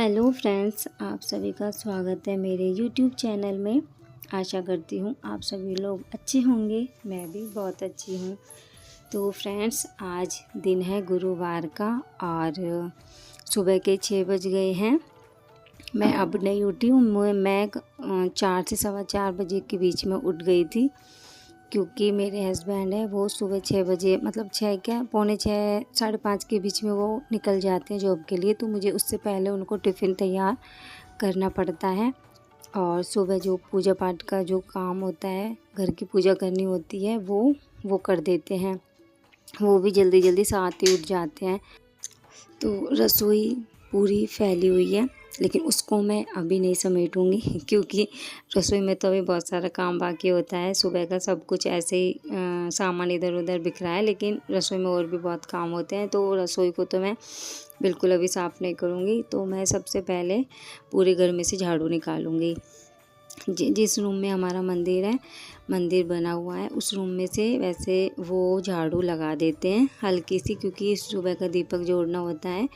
Hello friends, आप सभी का स्वागत है मेरे यूट्यूब चैनल में। आशा करती हूँ आप सभी लोग अच्छे होंगे। मैं भी बहुत अच्छी हूँ। तो फ्रेंड्स, आज दिन है गुरुवार का और सुबह के 6 बज गए हैं। मैं अब नहीं उठी हूँ। मैं 4 से सवा 4 बजे के बीच में उठ गई थी, क्योंकि मेरे हस्बैंड है वो सुबह 6 बजे मतलब 6 क्या पौने 6 5:30 के बीच में वो निकल जाते हैं जॉब के लिए। तो मुझे उससे पहले उनको टिफ़िन तैयार करना पड़ता है। और सुबह जो पूजा पाठ का जो काम होता है, घर की पूजा करनी होती है, वो कर देते हैं। वो भी जल्दी जल्दी साथ ही उठ जाते हैं। तो रसोई पूरी फैली हुई है, लेकिन उसको मैं अभी नहीं समेटूंगी क्योंकि रसोई में तो अभी बहुत सारा काम बाकी होता है। सुबह का सब कुछ ऐसे ही सामान इधर उधर बिखरा है, लेकिन रसोई में और भी बहुत काम होते हैं। तो रसोई को तो मैं बिल्कुल अभी साफ़ नहीं करूँगी। तो मैं सबसे पहले पूरे घर में से झाड़ू निकालूँगी। जिस रूम में हमारा मंदिर बना हुआ है, उस रूम में से वैसे वो झाड़ू लगा देते हैं हल्की सी, क्योंकि सुबह का दीपक जोड़ना होता है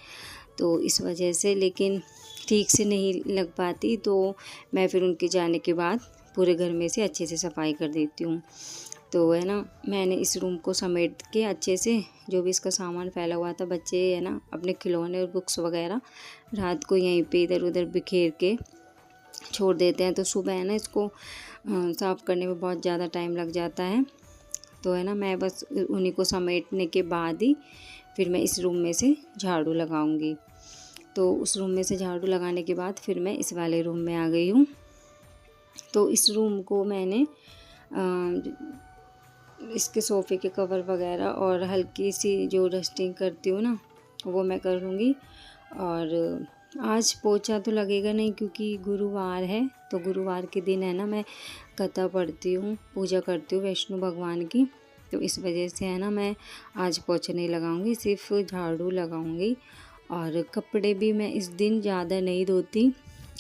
तो इस वजह से। लेकिन ठीक से नहीं लग पाती, तो मैं फिर उनके जाने के बाद पूरे घर में से अच्छे से सफाई कर देती हूँ। तो है ना, मैंने इस रूम को समेट के अच्छे से, जो भी इसका सामान फैला हुआ था, बच्चे है ना अपने खिलौने और बुक्स वगैरह रात को यहीं पे इधर उधर बिखेर के छोड़ देते हैं। तो सुबह है ना इसको साफ़ करने में बहुत ज़्यादा टाइम लग जाता है। तो है ना, मैं बस उन्हीं को समेटने के बाद ही फिर मैं इस रूम में से झाड़ू लगाऊंगी। तो उस रूम में से झाड़ू लगाने के बाद फिर मैं इस वाले रूम में आ गई हूँ। तो इस रूम को मैंने इसके सोफ़े के कवर वगैरह और हल्की सी जो डस्टिंग करती हूँ ना, वो मैं कर लूँगी। और आज पोछा तो लगेगा नहीं, क्योंकि गुरुवार है। तो गुरुवार के दिन है ना, मैं कथा पढ़ती हूँ, पूजा करती हूँ विष्णु भगवान की। तो इस वजह से है ना, मैं आज पोछा नहीं लगाऊंगी, सिर्फ झाड़ू लगाऊंगी। और कपड़े भी मैं इस दिन ज़्यादा नहीं धोती,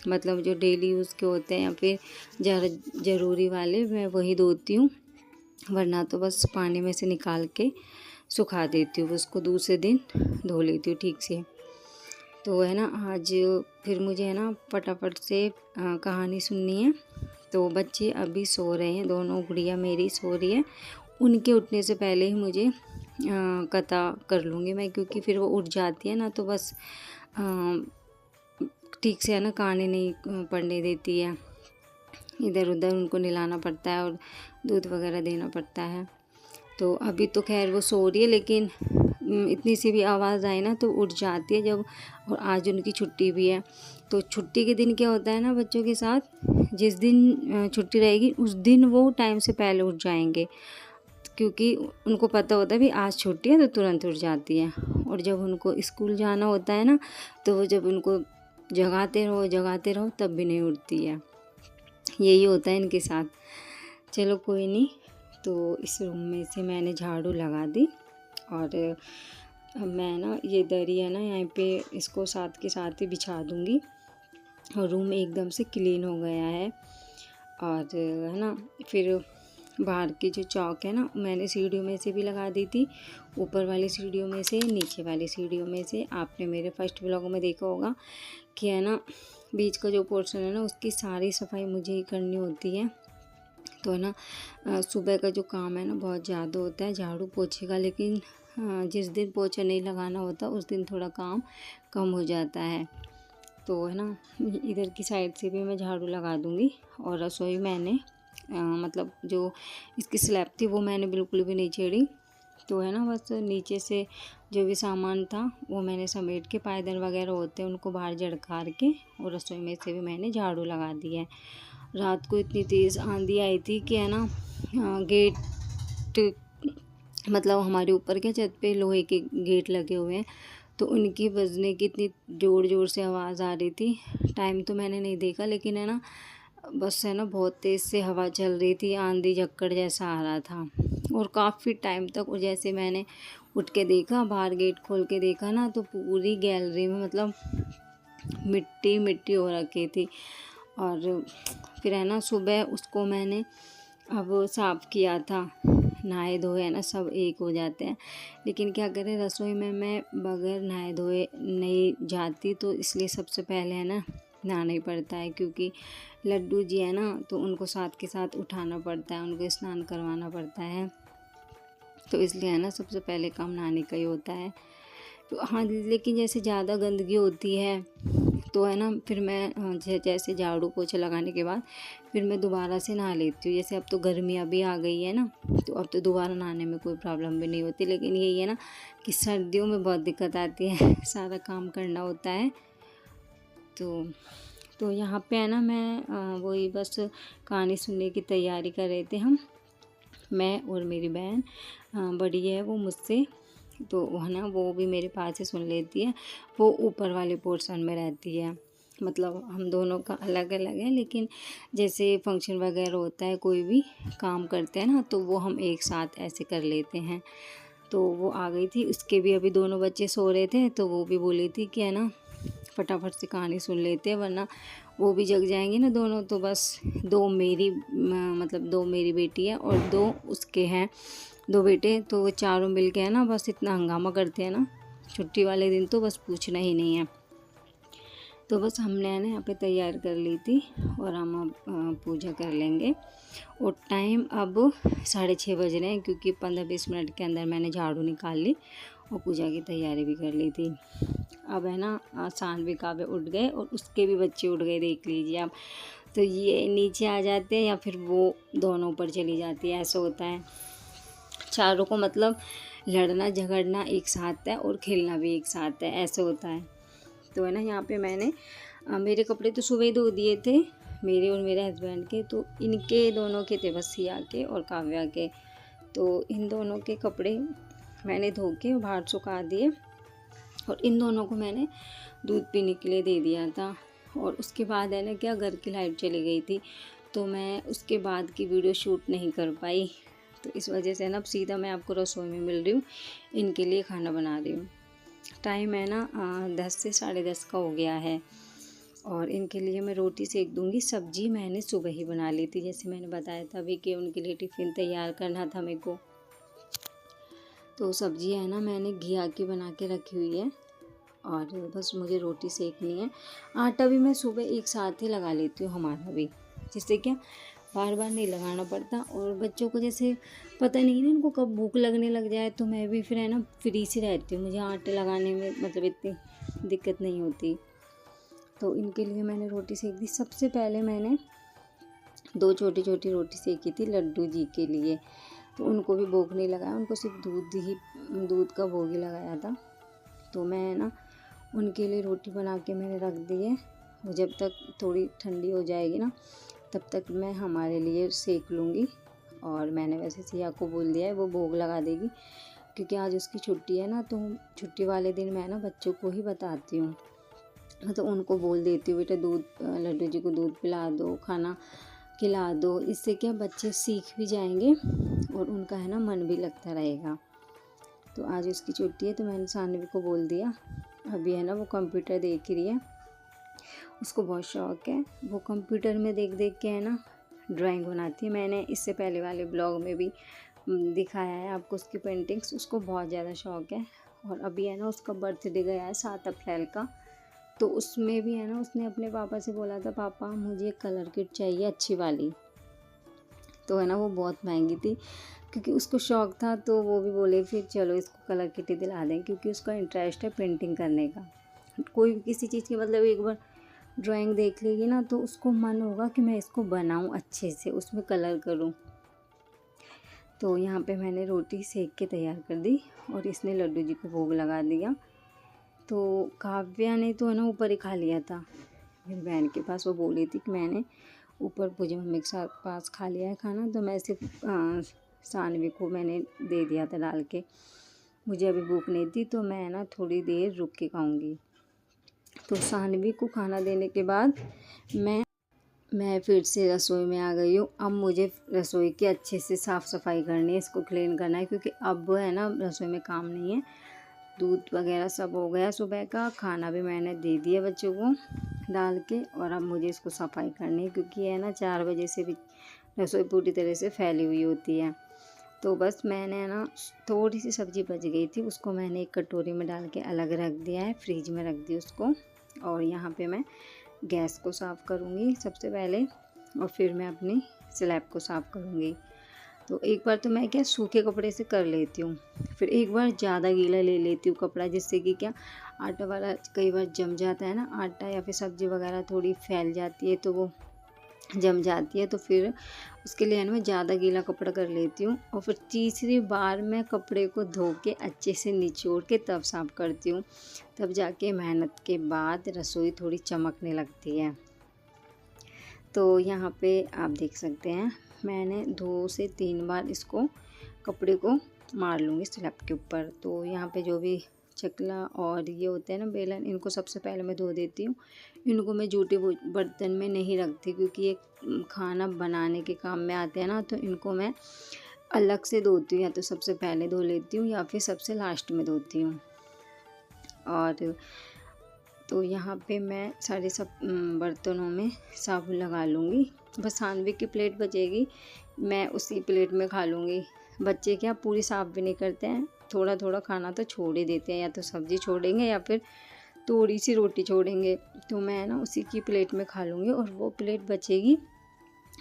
मतलब जो डेली यूज़ के होते हैं या फिर ज़रूरी वाले, मैं वही धोती हूँ। वरना तो बस पानी में से निकाल के सुखा देती हूँ, उसको दूसरे दिन धो लेती हूँ ठीक से। तो है ना, आज फिर मुझे है ना फटाफट से कहानी सुननी है। तो बच्चे अभी सो रहे हैं, दोनों गुड़िया मेरी सो रही है। उनके उठने से पहले ही मुझे कथा कर लूँगी मैं, क्योंकि फिर वो उठ जाती है ना, तो बस ठीक से है ना कहानी नहीं पढ़ने देती है। इधर उधर उनको नहलाना पड़ता है और दूध वगैरह देना पड़ता है। तो अभी तो खैर वो सो रही है, लेकिन इतनी सी भी आवाज़ आए ना तो उठ जाती है जब। और आज उनकी छुट्टी भी है। तो छुट्टी के दिन क्या होता है ना बच्चों के साथ, जिस दिन छुट्टी रहेगी उस दिन वो टाइम से पहले उठ जाएंगे, क्योंकि उनको पता होता है भी आज छुट्टी है, तो तुरंत उठ जाती है। और जब उनको स्कूल जाना होता है ना, तो वो जब उनको जगाते रहो तब भी नहीं उठती है। यही होता है इनके साथ। चलो कोई नहीं। तो इस रूम में से मैंने झाड़ू लगा दी। और अब मैं ना ये दरी है ना, यहाँ पे इसको साथ के साथ ही बिछा दूँगी। और रूम एकदम से क्लीन हो गया है। और है ना, फिर बाहर की जो चौक है ना, मैंने सीढ़ियों में से भी लगा दी थी, ऊपर वाली सीढ़ियों में से, नीचे वाली सीढ़ियों में से। आपने मेरे फर्स्ट व्लॉग में देखा होगा कि है ना, बीच का जो पोर्शन है ना, उसकी सारी सफाई मुझे ही करनी होती है। तो है ना, सुबह का जो काम है ना बहुत ज़्यादा होता है झाड़ू पोछे का, लेकिन जिस दिन पोछा नहीं लगाना होता उस दिन थोड़ा काम कम हो जाता है। तो है ना, इधर की साइड से भी मैं झाड़ू लगा दूँगी। और रसोई मैंने मतलब जो इसकी स्लैब थी वो मैंने बिल्कुल भी नहीं छेड़ी। तो है ना, बस नीचे से जो भी सामान था वो मैंने समेट के, पायदान वगैरह होते हैं उनको बाहर झड़कार के, और रसोई में से भी मैंने झाड़ू लगा दी है। रात को इतनी तेज़ आंधी आई थी कि है ना, गेट मतलब हमारे ऊपर के छत पे लोहे के गेट लगे हुए हैं, तो उनकी बजने की इतनी ज़ोर ज़ोर से आवाज़ आ रही थी। टाइम तो मैंने नहीं देखा, लेकिन है ना, बस है ना बहुत तेज़ से हवा चल रही थी, आंधी झक्कड़ जैसा आ रहा था। और काफ़ी टाइम तक, और जैसे मैंने उठ के देखा, बाहर गेट खोल के देखा ना, तो पूरी गैलरी में मतलब मिट्टी मिट्टी हो रखी थी। और फिर है ना, सुबह उसको मैंने अब साफ़ किया था, नहाए धोए है ना सब एक हो जाते हैं। लेकिन क्या करें, रसोई में मैं बगैर नहाए धोए नहीं जाती, तो इसलिए सबसे पहले है ना नहाना ही पड़ता है, क्योंकि लड्डू जी है ना तो उनको साथ के साथ उठाना पड़ता है, उनको स्नान करवाना पड़ता है, तो इसलिए है ना सबसे पहले काम नहाने का ही होता है। तो हाँ, लेकिन जैसे ज़्यादा गंदगी होती है तो है ना फिर मैं जैसे झाड़ू पोछा लगाने के बाद फिर मैं दोबारा से नहा लेती हूँ। जैसे अब तो गर्मियाँ भी आ गई है ना, तो अब तो दोबारा नहाने में कोई प्रॉब्लम भी नहीं होती। लेकिन यही है ना कि सर्दियों में बहुत दिक्कत आती है सारा काम करना होता है। तो यहाँ पे है ना मैं वही बस कहानी सुनने की तैयारी कर रहे थे हम, मैं और मेरी बहन बड़ी है वो मुझसे, तो है ना वो भी मेरे पास ही सुन लेती है। वो ऊपर वाले पोर्शन में रहती है, मतलब हम दोनों का अलग अलग है, लेकिन जैसे फंक्शन वगैरह होता है कोई भी काम करते हैं ना तो वो हम एक साथ ऐसे कर लेते हैं। तो वो आ गई थी, उसके भी अभी दोनों बच्चे सो रहे थे, तो वो भी बोली थी कि है ना फटाफट से कहानी सुन लेते हैं, वरना वो भी जग जाएंगे ना दोनों। तो बस दो मेरी बेटी है और दो उसके हैं, दो बेटे, तो वो चारों मिल के है ना बस इतना हंगामा करते हैं ना, छुट्टी वाले दिन तो बस पूछना ही नहीं है। तो बस हमने ना यहाँ पे तैयार कर ली थी और हम अब पूजा कर लेंगे। और टाइम अब 6:30 बज रहे हैं, क्योंकि 15-20 मिनट के अंदर मैंने झाड़ू निकाल ली और पूजा की तैयारी भी कर ली थी। अब है ना सानवी काव्य उठ गए और उसके भी बच्चे उठ गए, देख लीजिए आप। तो ये नीचे आ जाते हैं या फिर वो दोनों ऊपर चली जाती है, ऐसा होता है। चारों को मतलब लड़ना झगड़ना एक साथ है और खेलना भी एक साथ है, ऐसा होता है। तो है ना यहाँ पे मैंने मेरे कपड़े तो सुबह ही धो दिए थे, मेरे और मेरे हस्बैंड के, तो इनके दोनों के थे बस सिया के और काव्या के। तो इन दोनों के कपड़े मैंने धो के बाहर सुखा दिए और इन दोनों को मैंने दूध पीने के लिए दे दिया था। और उसके बाद है ना क्या, घर की लाइट चली गई थी, तो मैं उसके बाद की वीडियो शूट नहीं कर पाई। तो इस वजह से ना अब सीधा मैं आपको रसोई में मिल रही हूँ, इनके लिए खाना बना रही हूँ। टाइम है ना 10 से 10:30 का हो गया है और इनके लिए मैं रोटी सेक दूँगी। सब्जी मैंने सुबह ही बना ली थी, जैसे मैंने बताया था अभी कि उनके लिए टिफ़िन तैयार करना था मेरे को। तो सब्जी है ना मैंने घिया की बना के रखी हुई है और बस मुझे रोटी सेकनी है। आटा भी मैं सुबह एक साथ ही लगा लेती हूँ हमारा भी, जिससे क्या बार बार नहीं लगाना पड़ता। और बच्चों को जैसे पता नहीं ना इनको कब भूख लगने लग जाए, तो मैं भी फिर है ना फ्री से रहती हूँ, मुझे आटे लगाने में मतलब इतनी दिक्कत नहीं होती। तो इनके लिए मैंने रोटी सेक दी। सबसे पहले मैंने 2 छोटी छोटी रोटी सेकी थी लड्डू जी के लिए, तो उनको भी भोग नहीं लगाया, उनको सिर्फ दूध का भोग ही लगाया था। तो मैं ना उनके लिए रोटी बना के मैंने रख दी है, वो जब तक थोड़ी ठंडी हो जाएगी ना तब तक मैं हमारे लिए सेक लूँगी। और मैंने वैसे सिया को बोल दिया है वो भोग लगा देगी, क्योंकि आज उसकी छुट्टी है ना, तो छुट्टी वाले दिन मैं ना बच्चों को ही बताती हूँ, तो उनको बोल देती हूँ बेटा लड्डू जी को दूध पिला दो, खाना खिला दो। इससे क्या बच्चे सीख भी जाएंगे और उनका है ना मन भी लगता रहेगा। तो आज उसकी छुट्टी है, तो मैंने सानवी को बोल दिया। अभी है ना वो कंप्यूटर देख रही है, उसको बहुत शौक़ है, वो कंप्यूटर में देख देख के है ना ड्राइंग बनाती है। मैंने इससे पहले वाले ब्लॉग में भी दिखाया है आपको उसकी पेंटिंग्स, उसको बहुत ज़्यादा शौक़ है। और अभी है ना उसका बर्थडे गया है 7 अप्रैल का, तो उसमें भी है ना उसने अपने पापा से बोला था पापा मुझे कलर किट चाहिए अच्छी वाली, तो है ना वो बहुत महंगी थी, क्योंकि उसको शौक़ था, तो वो भी बोले फिर चलो इसको कलर किट ही दिला दें, क्योंकि उसका इंटरेस्ट है पेंटिंग करने का। कोई भी किसी चीज़ की मतलब एक बार ड्राइंग देख लेगी ना तो उसको मन होगा कि मैं इसको बनाऊं अच्छे से, उसमें कलर करूं। तो यहाँ पे मैंने रोटी सेक के तैयार कर दी और इसने लड्डू जी को भोग लगा दिया। तो काव्या ने तो है ना ऊपर ही खा लिया था मेरी बहन के पास, वो बोली थी कि मैंने ऊपर पूजा मम्मी के पास खा लिया है खाना, तो मैं सिर्फ सानवी को मैंने दे दिया था डाल के, मुझे अभी भूख नहीं थी, तो मैं ना थोड़ी देर रुक के खाऊंगी। तो सानवी को खाना देने के बाद मैं फिर से रसोई में आ गई हूँ। अब मुझे रसोई की अच्छे से साफ़ सफाई करनी है, इसको क्लीन करना है, क्योंकि अब है ना रसोई में काम नहीं है। दूध वगैरह सब हो गया सुबह का, खाना भी मैंने दे दिया बच्चों को डाल के, और अब मुझे इसको सफाई करनी है, क्योंकि है ना 4 बजे से भी रसोई पूरी तरह से फैली हुई होती है। तो बस मैंने ना थोड़ी सी सब्ज़ी बच गई थी, उसको मैंने एक कटोरी में डाल के अलग रख दिया है, फ्रिज में रख दी उसको। और यहाँ पे मैं गैस को साफ़ करूँगी सबसे पहले और फिर मैं अपनी स्लैब को साफ़ करूँगी। तो एक बार तो मैं क्या सूखे कपड़े से कर लेती हूँ, फिर एक बार ज़्यादा गीला ले लेती हूँ कपड़ा, जिससे कि क्या आटा वाला कई बार जम जाता है ना, आटा या फिर सब्ज़ी वगैरह थोड़ी फैल जाती है तो वो जम जाती है, तो फिर उसके लिए मैं ज़्यादा गीला कपड़ा कर लेती हूँ। और फिर तीसरी बार मैं कपड़े को धो के अच्छे से निचोड़ के तब साफ़ करती हूँ, तब जाके मेहनत के बाद रसोई थोड़ी चमकने लगती है। तो यहाँ पे आप देख सकते हैं मैंने 2 से 3 बार इसको कपड़े को मार लूँगी स्लैब के ऊपर। तो यहाँ पे जो भी चकला और ये होते हैं ना बेलन, इनको सबसे पहले मैं धो देती हूँ। इनको मैं जूठे बर्तन में नहीं रखती, क्योंकि ये खाना बनाने के काम में आते हैं ना, तो इनको मैं अलग से धोती हूँ, या तो सबसे पहले धो लेती हूँ या फिर सबसे लास्ट में धोती हूँ। और तो यहाँ पे मैं सारे सब बर्तनों में साबुन लगा लूँगी। बस सांडविच की प्लेट बचेगी, मैं उसी प्लेट में खा लूँगी। बच्चे क्या पूरी साफ़ भी नहीं करते हैं, थोड़ा थोड़ा खाना तो छोड़ ही देते हैं, या तो सब्ज़ी छोड़ेंगे या फिर थोड़ी सी रोटी छोड़ेंगे। तो मैं ना उसी की प्लेट में खा लूँगी, और वो प्लेट बचेगी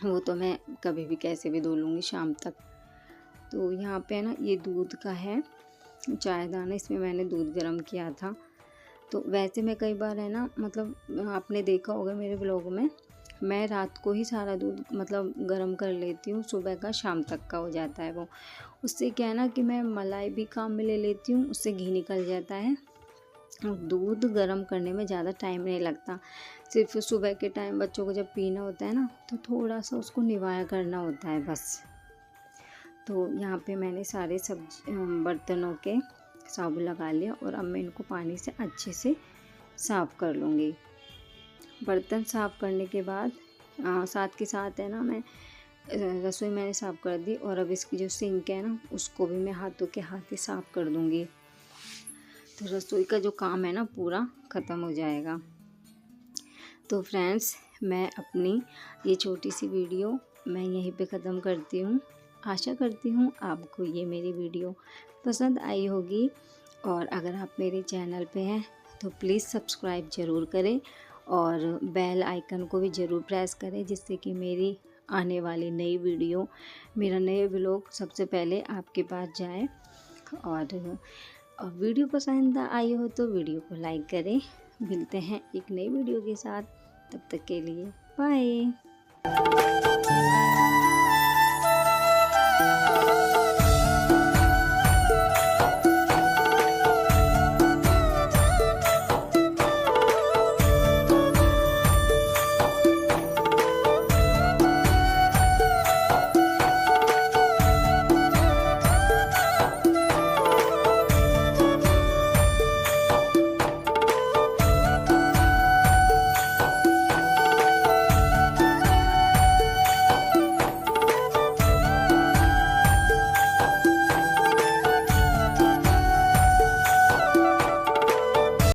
वो तो मैं कभी भी कैसे भी धो लूँगी शाम तक। तो यहाँ पे ना ये दूध का है चायदाना, इसमें मैंने दूध गर्म किया था। तो वैसे मैं कई बार है ना, मतलब आपने देखा होगा मेरे ब्लॉग में, मैं रात को ही सारा दूध मतलब गर्म कर लेती हूँ, सुबह का शाम तक का हो जाता है वो। उससे क्या है ना कि मैं मलाई भी काम में ले लेती हूँ, उससे घी निकल जाता है। और दूध गर्म करने में ज़्यादा टाइम नहीं लगता, सिर्फ सुबह के टाइम बच्चों को जब पीना होता है ना, तो थोड़ा सा उसको निवाया करना होता है बस। तो यहाँ पे मैंने सारे बर्तनों के साबुन लगा लिया, और अब मैं इनको पानी से अच्छे से साफ़ कर लूँगी। बर्तन साफ़ करने के बाद साथ के साथ है ना, मैं रसोई मैंने साफ़ कर दी, और अब इसकी जो सिंक है ना, उसको भी मैं हाथों के हाथ ही साफ़ कर दूँगी। तो रसोई का जो काम है ना पूरा ख़त्म हो जाएगा। तो फ्रेंड्स, मैं अपनी ये छोटी सी वीडियो मैं यहीं पे ख़त्म करती हूँ। आशा करती हूँ आपको ये मेरी वीडियो पसंद आई होगी, और अगर आप मेरे चैनल पे हैं तो प्लीज़ सब्सक्राइब ज़रूर करें, और बेल आइकन को भी ज़रूर प्रेस करें, जिससे कि मेरी आने वाली नई वीडियो, मेरा नए व्लॉग सबसे पहले आपके पास जाए। और वीडियो पसंद आई हो तो वीडियो को लाइक करें। मिलते हैं एक नई वीडियो के साथ, तब तक के लिए बाय।